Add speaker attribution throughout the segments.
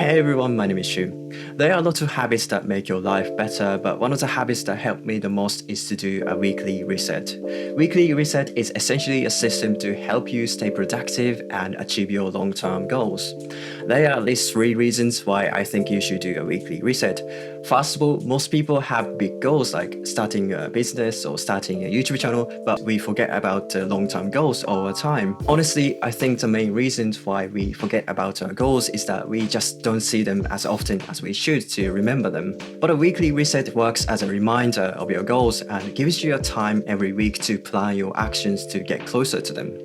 Speaker 1: Hey everyone, my name is Shu. There are lots of habits that make your life better, but one of the habits that helped me the most is to do a weekly reset. Weekly reset is essentially a system to help you stay productive and achieve your long-term goals. There are at least 3 reasons why I think you should do a weekly reset. First of all, most people have big goals like starting a business or starting a YouTube channel, but we forget about the long-term goals all the time. Honestly, I think the main reasons why we forget about our goals is that we just don't see them as often as we should to remember them. But a weekly reset works as a reminder of your goals and gives you a time every week to plan your actions to get closer to them.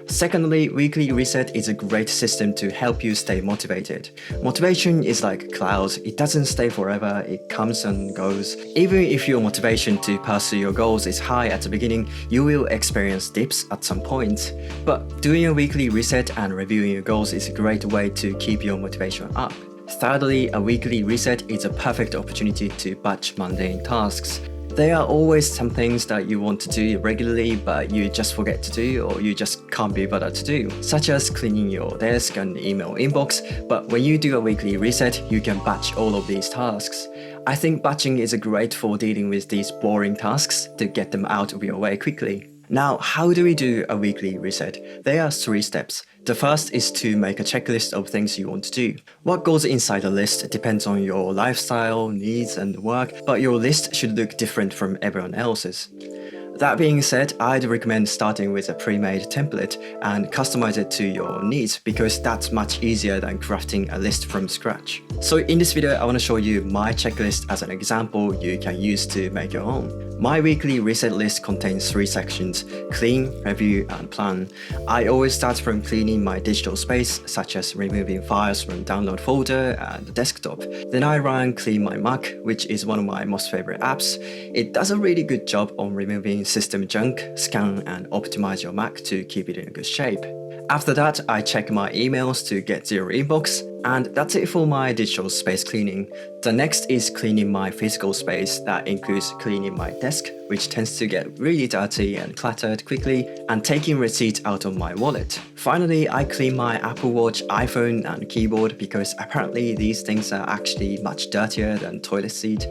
Speaker 1: Secondly, weekly reset is a great system to help you stay motivated. Motivation is like clouds, it doesn't stay forever, it comes and goes. Even if your motivation to pursue your goals is high at the beginning, you will experience dips at some point. But doing a weekly reset and reviewing your goals is a great way to keep your motivation up. Thirdly, a weekly reset is a perfect opportunity to batch mundane tasks. There are always some things that you want to do regularly but you just forget to do or you just can't be bothered to do, such as cleaning your desk and email inbox, but when you do a weekly reset, you can batch all of these tasks. I think batching is great for dealing with these boring tasks to get them out of your way quickly. Now, how do we do a weekly reset? There are 3 steps. The first is to make a checklist of things you want to do. What goes inside the list depends on your lifestyle, needs, and work, but your list should look different from everyone else's. That being said, I'd recommend starting with a pre-made template and customize it to your needs because that's much easier than crafting a list from scratch. So in this video, I want to show you my checklist as an example you can use to make your own. My weekly reset list contains 3 sections: clean, review, and plan. I always start from cleaning my digital space, such as removing files from download folder and the desktop. Then I run Clean My Mac, which is one of my most favorite apps. It does a really good job on removing system junk, scan and optimize your Mac to keep it in good shape. After that, I check my emails to get zero inbox, and that's it for my digital space cleaning. The next is cleaning my physical space. That includes cleaning my desk, which tends to get really dirty and cluttered quickly, and taking receipts out of my wallet. Finally, I clean my Apple Watch, iPhone, and keyboard because apparently these things are actually much dirtier than toilet seat.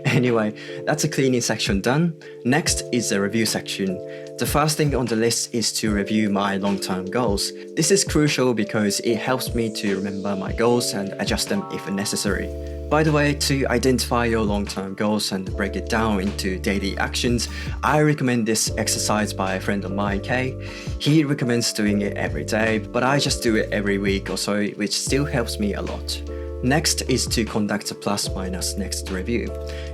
Speaker 1: Anyway, that's the cleaning section done. Next is the review section. The first thing on the list is to review my long-term goals. This is crucial because it helps me to remember my goals and adjust them if necessary. By the way, to identify your long-term goals and break it down into daily actions, I recommend this exercise by a friend of mine, Kay. He recommends doing it every day, but I just do it every week or so, which still helps me a lot. Next is to conduct a plus-minus next review.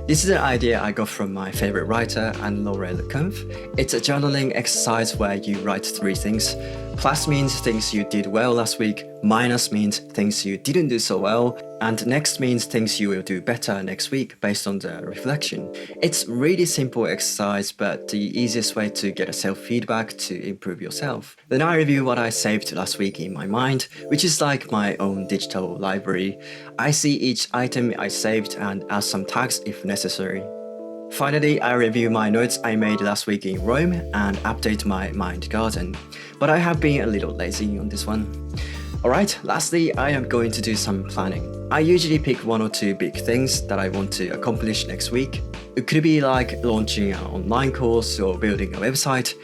Speaker 1: This is an idea I got from my favorite writer, Anne-Laure Lecomte. It's a journaling exercise where you write 3 things. Plus means things you did well last week, minus means things you didn't do so well, and next means things you will do better next week based on the reflection. It's really simple exercise, but the easiest way to get a self-feedback to improve yourself. Then I review what I saved last week in my mind, which is like my own digital library. I see each item I saved and add some tags if necessary. Finally, I review my notes I made last week in Rome and update my mind garden. But I have been a little lazy on this one. Alright, lastly, I am going to do some planning. I usually pick 1 or 2 big things that I want to accomplish next week. It could be like launching an online course or building a website,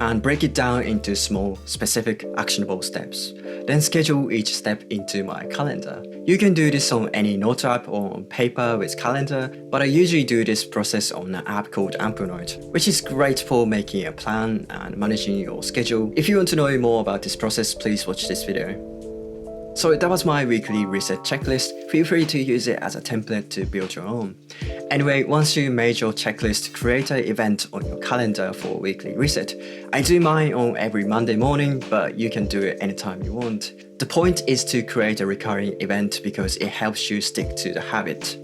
Speaker 1: and break it down into small, specific, actionable steps. Then schedule each step into my calendar. You can do this on any note app or on paper with calendar, but I usually do this process on an app called Amplenote, which is great for making a plan and managing your schedule. If you want to know more about this process, please watch this video. So that was my weekly reset checklist. Feel free to use it as a template to build your own. Anyway, once you made your checklist, create an event on your calendar for a weekly reset. I do mine on every Monday morning, but you can do it anytime you want. The point is to create a recurring event because it helps you stick to the habit.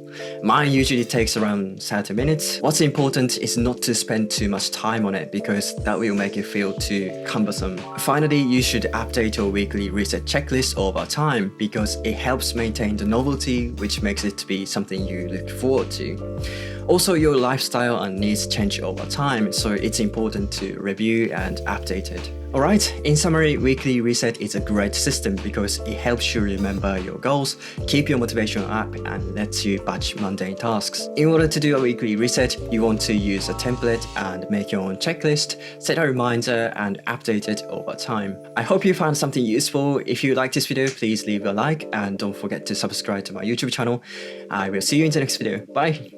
Speaker 1: Mine usually takes around 30 minutes. What's important is not to spend too much time on it because that will make it feel too cumbersome. Finally, you should update your weekly reset checklist over time because it helps maintain the novelty, which makes it to be something you look forward to. Also, your lifestyle and needs change over time, so it's important to review and update it. Alright, in summary, weekly reset is a great system because it helps you remember your goals, keep your motivation up, and lets you batch mundane tasks. In order to do a weekly reset, you want to use a template and make your own checklist, set a reminder, and update it over time. I hope you found something useful. If you like this video, please leave a like and don't forget to subscribe to my YouTube channel. I will see you in the next video. Bye!